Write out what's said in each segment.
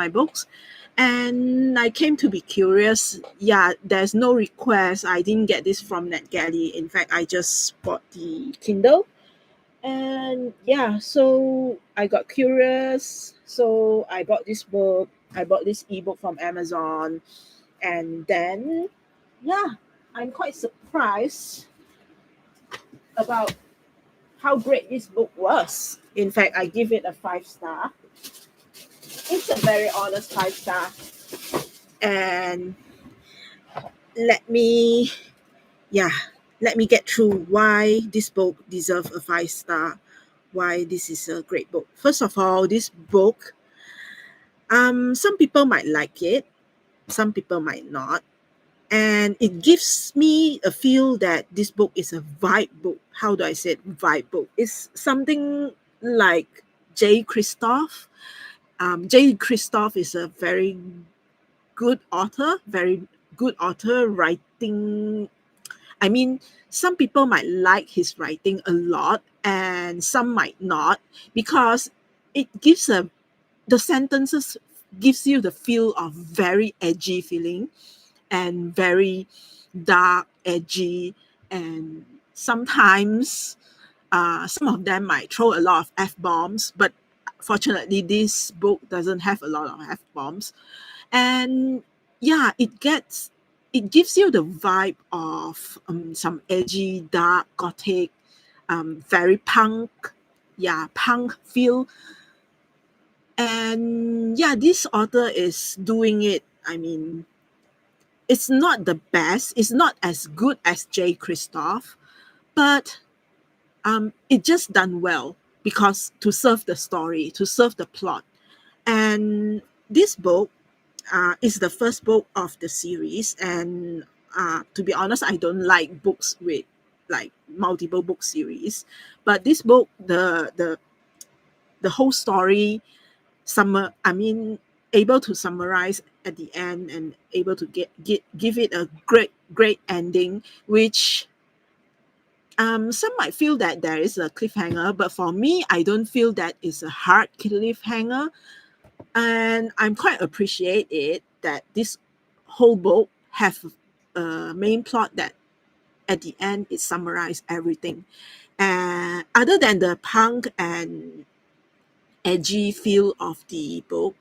my books. And I came to be curious. Yeah, there's no request. I didn't get this from NetGalley. In fact, I just bought the Kindle. And yeah, so I got curious. So I bought this book. I bought this ebook from Amazon. And then, yeah, I'm quite surprised about how great this book was. In fact, I give it a 5 star. It's a very honest 5 star. And let me, yeah, let me get through why this book deserves a 5 star, why this is a great book. First of all, this book, some people might like it, some people might not. And it gives me a feel that this book is a vibe book. How do I say it? Vibe book. It's something like J. Christoph. J. Christoph is a very good author writing. I mean, some people might like his writing a lot and some might not, because it gives the sentences gives you the feel of very edgy feeling and very dark, edgy, and sometimes some of them might throw a lot of f bombs, but fortunately, this book doesn't have a lot of f bombs. And yeah, it gives you the vibe of some edgy, dark, gothic, very punk, yeah, punk feel. And yeah, this author is doing it. I mean, it's not the best. It's not as good as J. Christoph, but it just done well because to serve the story, to serve the plot. And this book is the first book of the series. And to be honest, I don't like books with like multiple book series. But this book, the whole story, able to summarize at the end and able to give it a great ending, which some might feel that there is a cliffhanger, but for me, I don't feel that it's a hard cliffhanger. And I'm quite appreciate it that this whole book have a main plot that at the end it summarized everything. And other than the punk and edgy feel of the book,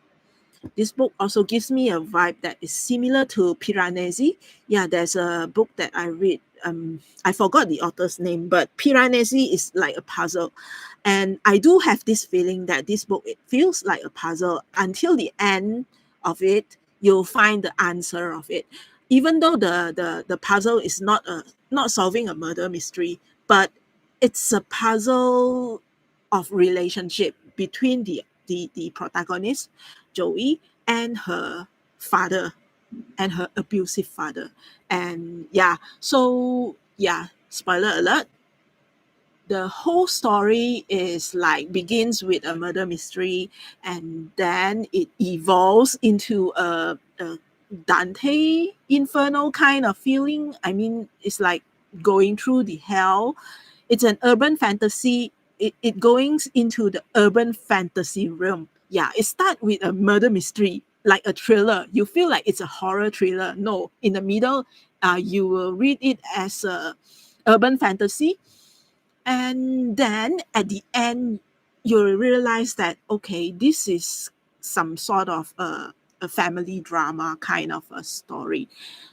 this book also gives me a vibe that is similar to Piranesi. Yeah, there's a book that I read. I forgot the author's name, but Piranesi is like a puzzle. And I do have this feeling that this book, it feels like a puzzle until the end of it, you'll find the answer of it. Even though the puzzle is not solving a murder mystery, but it's a puzzle of relationship between the protagonist, Joey, and her father, and her abusive father. And yeah, so yeah, spoiler alert, the whole story is like begins with a murder mystery, and then it evolves into a Dante Inferno kind of feeling. I mean, it's like going through the hell. It's an urban fantasy. It goes into the urban fantasy realm. Yeah, it starts with a murder mystery, like a thriller. You feel like it's a horror thriller. No, in the middle, you will read it as a urban fantasy, and then at the end, you realize that, okay, this is some sort of a family drama kind of a story.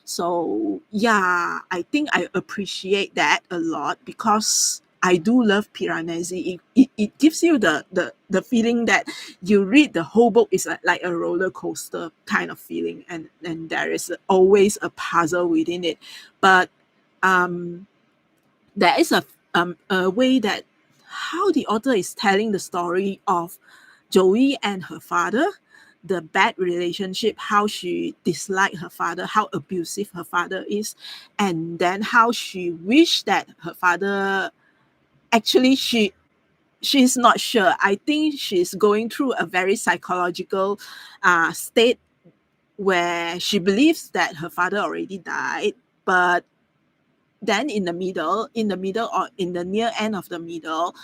So, yeah, I think I appreciate that a lot because I do love Piranesi. It gives you the feeling that you read the whole book is like a roller coaster kind of feeling, and there is always a puzzle within it. But um, there is a way that how the author is telling the story of Joey and her father, the bad relationship, how she disliked her father, how abusive her father is, and then how she wished that her father actually she's not sure. I think she's going through a very psychological state where she believes that her father already died, but then in the middle or in the near end of the middle,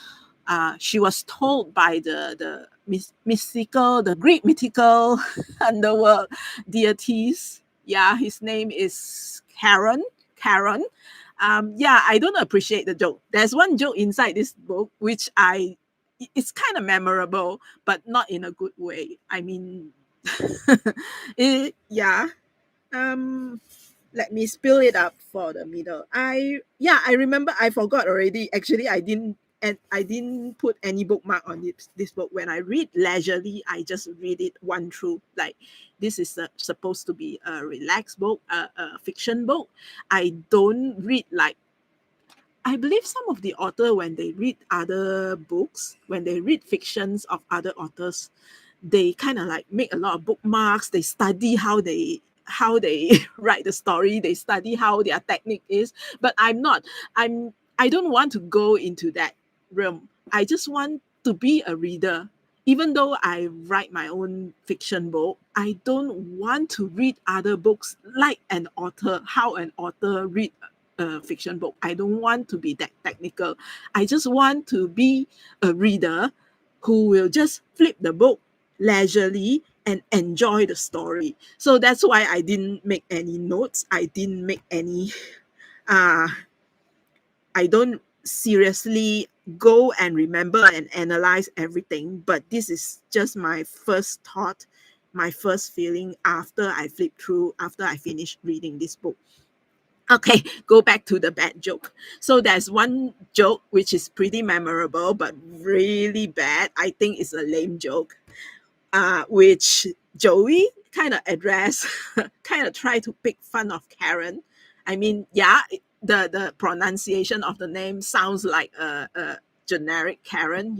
she was told by mystical, the Greek mythical underworld deities. Yeah, his name is Charon. Charon. Yeah, I don't appreciate the joke. There's one joke inside this book which it's kind of memorable, but not in a good way. I mean, yeah. Um, Let me spill it up for the middle. I remember I forgot already. Actually, I didn't put any bookmark on this book. When I read leisurely, I just read it one through. Like this is supposed to be a relaxed book, a fiction book. I don't read like I believe some of the author when they read other books, when they read fictions of other authors, they kind of like make a lot of bookmarks. They study how they write the story. They study how their technique is. But I'm not. I don't want to go into that realm. I just want to be a reader. Even though I write my own fiction book, I don't want to read other books like an author, how an author read a fiction book. I don't want to be that technical. I just want to be a reader who will just flip the book leisurely and enjoy the story. So that's why I didn't make any notes. I didn't make any uh I don't seriously go and remember and analyze everything, but this is just my first thought, my first feeling after I finished reading this book. Okay, go back to the bad joke. So there's one joke which is pretty memorable but really bad. I think it's a lame joke, which Joey kind of addressed, kind of try to pick fun of Karen. I mean, yeah, the pronunciation of the name sounds like a generic Karen,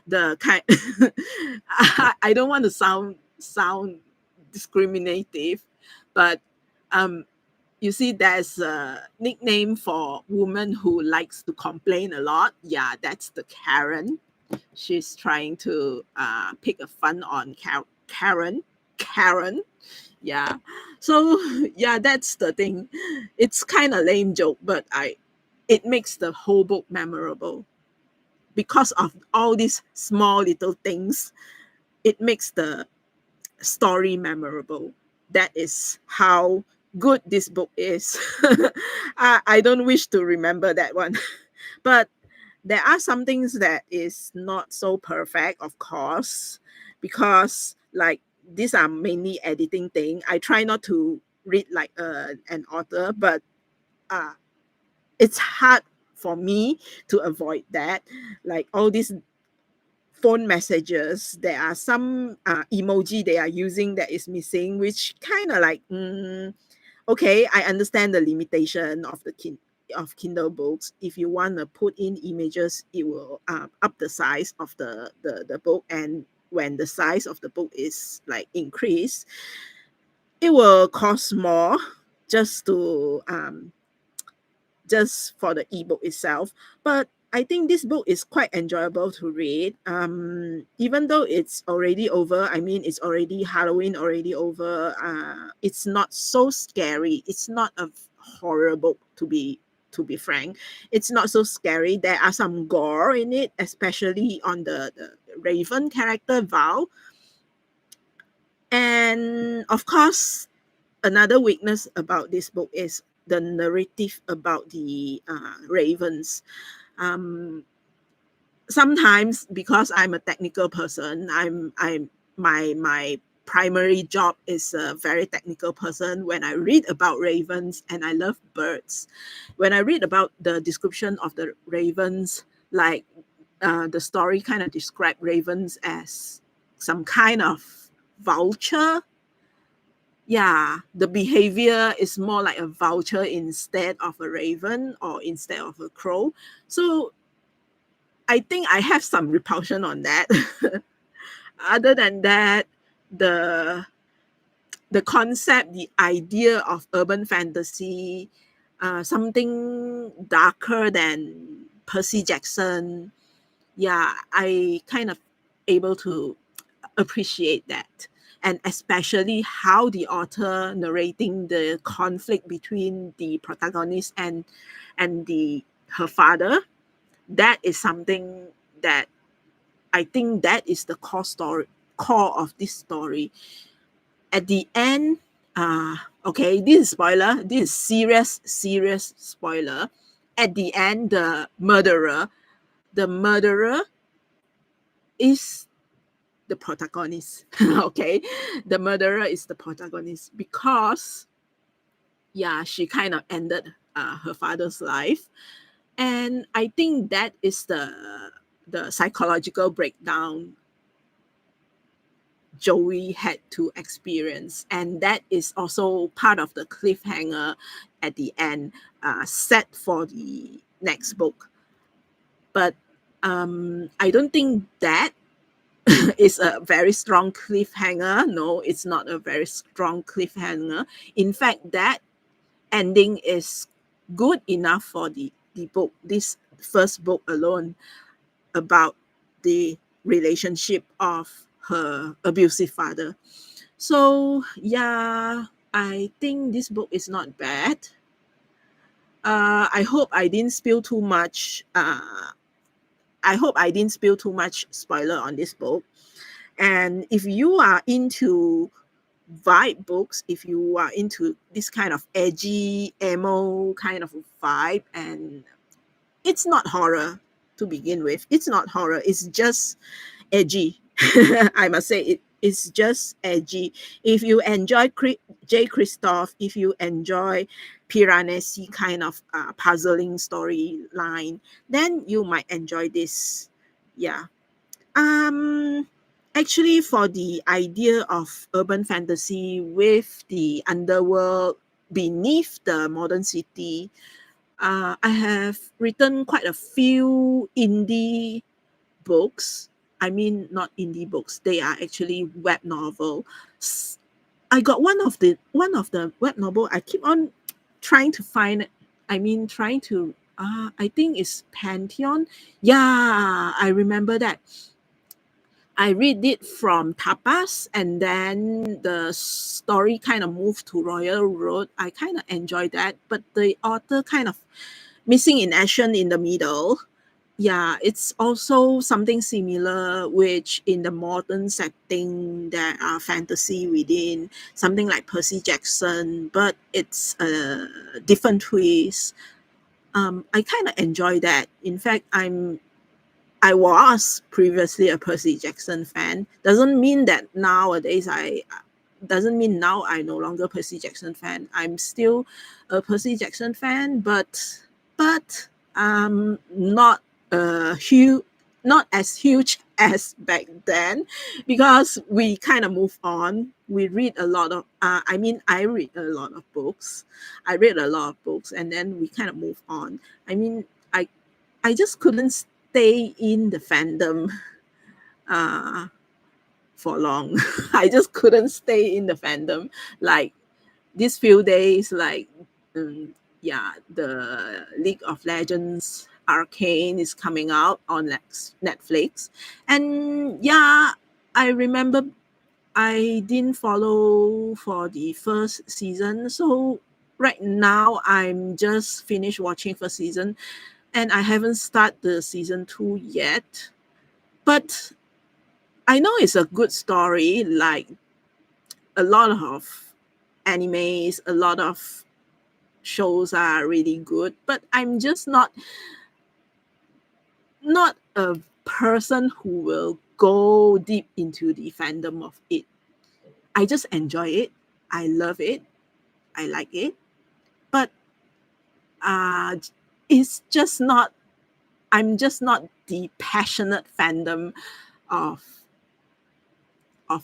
the kind. I don't want to sound discriminative, but um, you see, there's a nickname for woman who likes to complain a lot. Yeah, that's the Karen. She's trying to pick a fun on Karen. Karen. Yeah. So yeah, that's the thing. It's kind of lame joke, but it makes the whole book memorable because of all these small little things. It makes the story memorable. That is how good this book is. I don't wish to remember that one. But there are some things that is not so perfect, of course, because like these are mainly editing thing. I try not to read like an author, but uh, it's hard for me to avoid that. Like all these phone messages, there are some emoji they are using that is missing, which kind of like okay, I understand the limitation of of Kindle books. If you want to put in images, it will up the size of the book, and when the size of the book is like increased, it will cost more just to just for the ebook itself. But I think this book is quite enjoyable to read. Even though it's already over, I mean, it's already Halloween, already over. It's not so scary. It's not a horror book to be frank. It's not so scary. There are some gore in it, especially on the Raven character Val. And of course, another weakness about this book is the narrative about the ravens. Um, Sometimes because I'm a technical person, I'm my primary job is a very technical person. When I read about ravens, and I love birds, when I read about the description of the ravens, like the story kind of describe ravens as some kind of vulture. Yeah, the behavior is more like a vulture instead of a raven or instead of a crow. So I think I have some repulsion on that. Other than that, the the concept, the idea of urban fantasy, something darker than Percy Jackson. Yeah, I kind of able to appreciate that, and especially how the author narrating the conflict between the protagonist and the her father. That is something that I think that is the core of this story. At the end, okay, this is spoiler. This is serious spoiler. At the end, the murderer is the protagonist. Okay, the murderer is the protagonist because yeah, she kind of ended her father's life, and I think that is the psychological breakdown Joey had to experience. And that is also part of the cliffhanger at the end, set for the next book. But I don't think that is a very strong cliffhanger. No, it's not a very strong cliffhanger. In fact, that ending is good enough for the book, this first book alone, about the relationship of her abusive father. So yeah, I think this book is not bad. I hope I didn't spill too much. I hope I didn't spill too much spoiler on this book. And if you are into vibe books, if you are into this kind of edgy, emo kind of vibe, and it's not horror to begin with. It's not horror. It's just edgy. I must say it's just edgy. If you enjoy J. Christoph, if you enjoy Piranesi kind of puzzling storyline, then you might enjoy this. Yeah. Um. Actually, for the idea of urban fantasy with the underworld beneath the modern city, I have written quite a few indie books. I mean, not indie books. They are actually web novel. I got one of the web novel. I keep on trying to find. I mean, trying to. I think it's Pantheon. Yeah, I remember that. I read it from Tapas, and then the story kind of moved to Royal Road. I kind of enjoyed that, but the author kind of missing in action in the middle. Yeah, it's also something similar, which in the modern setting there are fantasy within, something like Percy Jackson, but it's a different twist. I kind of enjoy that. In fact, I was previously a Percy Jackson fan. Doesn't mean that nowadays I doesn't mean now I'm no longer Percy Jackson fan. I'm still a Percy Jackson fan, but not huge, not as huge as back then, because we kind of move on. We read a lot of. I mean, I read a lot of books. I read a lot of books, and then we kind of move on. I mean, I just couldn't stay in the fandom uh, for long. I just couldn't stay in the fandom. Like these few days, like yeah, the League of Legends Arcane is coming out on Netflix, and yeah, I remember I didn't follow for the first season, so right now I'm just finished watching first season, and I haven't started the season two yet. But I know it's a good story. Like a lot of animes, a lot of shows are really good, but I'm just not a person who will go deep into the fandom of it. I just enjoy it. I love it. I like it. But uh it's just not I'm just not the passionate fandom of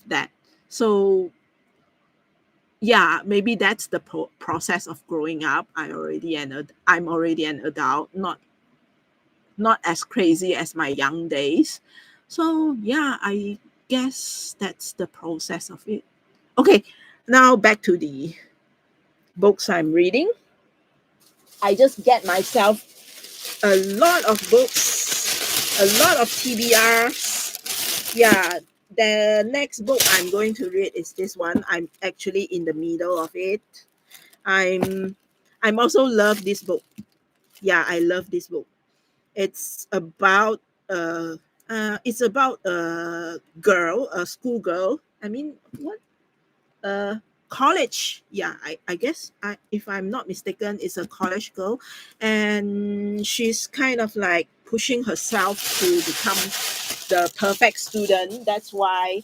that. So yeah, maybe that's the process of growing up. I'm already an adult, not as crazy as my young days. So yeah, I guess that's the process of it. Okay, now back to the books I'm reading. I just get myself a lot of books, a lot of TBRs. Yeah, the next book I'm going to read is this one. I'm actually in the middle of it. I'm I'm also love this book. Yeah, I love this book. It's about uh, It's about a girl, a schoolgirl. I mean, what? Uh, college. Yeah, I guess if I'm not mistaken, it's a college girl, and she's kind of like pushing herself to become the perfect student. That's why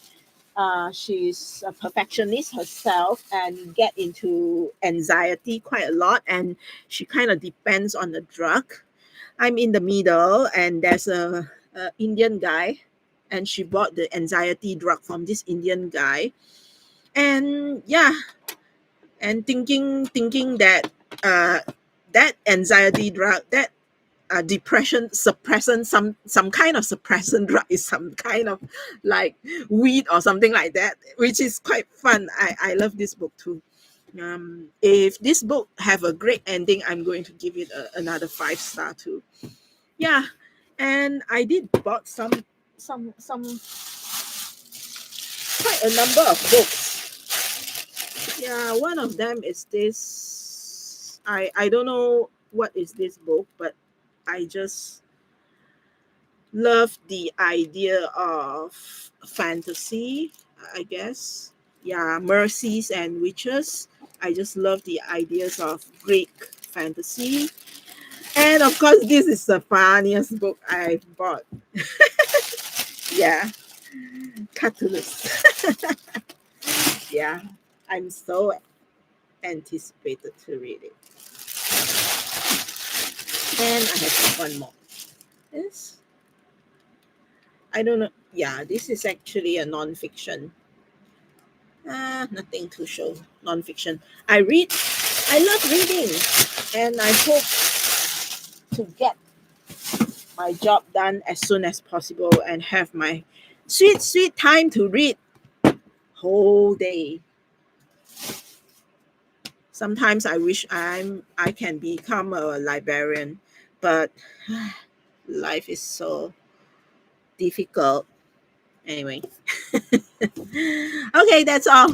she's a perfectionist herself and get into anxiety quite a lot, and she kind of depends on the drug. I'm in the middle, and there's a Indian guy, and she bought the anxiety drug from this Indian guy, and yeah, and thinking that uh, that anxiety drug, that depression suppressant, some kind of suppressant drug is some kind of like weed or something like that, which is quite fun. I love this book too. If this book have a great ending, I'm going to give it another 5 star too. Yeah, and I did bought some quite a number of books. Yeah, one of them is this. I don't know what is this book, but I just love the idea of fantasy, I guess. Yeah, mercies and witches. I just love the ideas of Greek fantasy. And of course, this is the funniest book I bought. Yeah, Catullus. Yeah, I'm so anticipated to read it. And I have one more. This, I don't know. Yeah, this is actually a non-fiction. Nothing to show. Non-fiction. I read. I love reading, and I hope to get my job done as soon as possible and have my sweet time to read whole day. Sometimes I wish I can become a librarian, but life is so difficult. Anyway, okay, that's all.